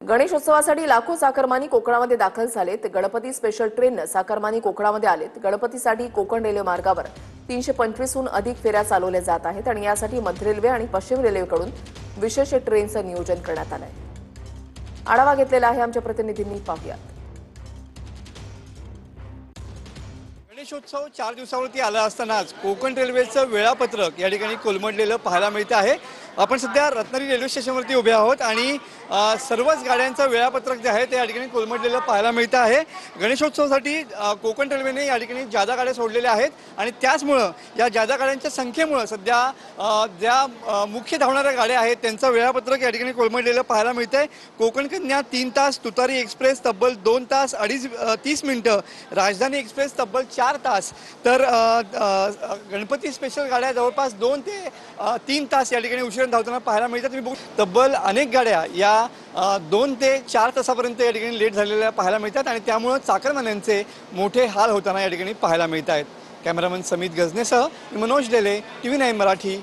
गणेशोत्सवासाठी लाखो चाकरमानी कोकणामध्ये दाखल झालेत। गणपती स्पेशल ट्रेननं चाकरमानी कोकणामध्ये आलेत। गणपतीसाठी कोकण रेल्वे मार्गावर 325हून अधिक फेऱ्या चालवल्या जात आहेत आणि यासाठी मध्य रेल्वे आणि पश्चिम रेल्वेकडून विशेष ट्रेनचं नियोजन करण्यात आलंय। आढावा घेतलेला आहे आमच्या प्रतिनिधींनी, पाहूयात। गणेशोत्सव 4 दिवसावरती आला असतानाच कोकण रेल्वेचं वेळापत्रक या ठिकाणी कोलमडलेलं पाहायला मिळतं आहे। आपण सध्या रत्नागिरी रेल्वे स्टेशनवरती उभे आहोत आणि सर्वच गाड्यांचं वेळापत्रक जे आहे ते या ठिकाणी कोलमडलेलं पाहायला मिळतं आहे। गणेशोत्सवासाठी कोकण रेल्वेने या ठिकाणी जादा गाड्या सोडलेल्या आहेत आणि त्याचमुळं या जादा गाड्यांच्या संख्येमुळं सध्या ज्या मुख्य धावणाऱ्या गाड्या आहेत त्यांचं वेळापत्रक या ठिकाणी कोलमडलेलं पाहायला मिळतंय। कोकण कन्या 3 तास, तुतारी एक्सप्रेस तब्बल 2 तास 30 मिनिटं, राजधानी एक्सप्रेस तब्बल 4 तास, तर गणपती स्पेशल गाड्या जवळपास 2 ते 3 तास या ठिकाणी उशिरा धावताना पाहायला मिळतात। तुम्ही बघू तब्बल अनेक गाड्या या 2 ते 4 तासापर्यंत या ठिकाणी लेट झालेल्या पाहायला मिळतात आणि त्यामुळे चाकरमान्यांचे मोठे हाल होताना या ठिकाणी पाहायला मिळत आहेत। कॅमेरामन समित गजनेसह मनोज लेले, TV9 मराठी।